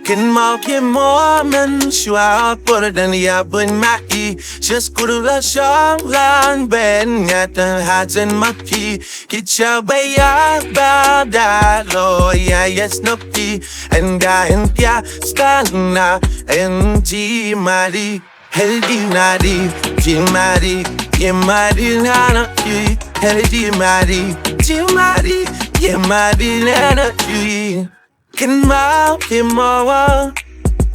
Kan mau ke moment shua por dan ya bun mai just guru la shang lan ben ngata hazen mapi kicha baya ba da lo ya yes no pi and ya stana and Jimari healthy nadi Jimari nana ki healthy Jimari nana ki Can mau ke mau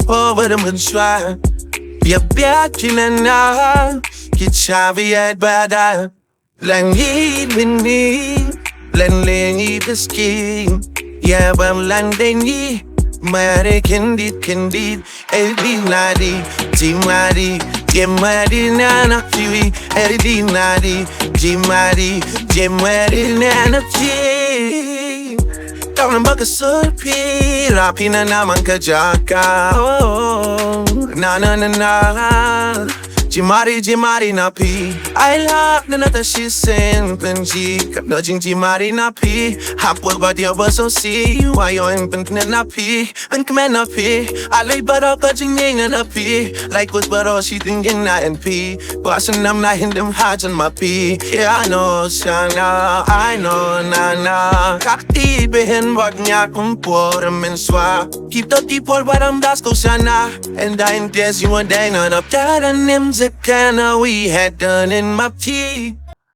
over the moonshine be a back in an hour get shabby at bad Lang eat with me Lang eat the skin yeah but landing ye Mare candid Eldi nadi Jimari nana kiwi Eldi nadi Jimari nana kiwi Kau nampak kesepi Rapi na naman kejaka Na Jimari na pi I love na nata she sen penji Kap na Jimari na pi Hapwa ba dia ba so si Why yo en pen na pi En kemen na pi Alay baro ka jinging na pi Like was baro she thinking na en pi Basan nam na hindem hajan ma pi Yeah I know sana I know na Kakti behen wag niya kung por men swa Keep the people baram das ko sana And I intends you one day not up that and him Kana we had done in my tea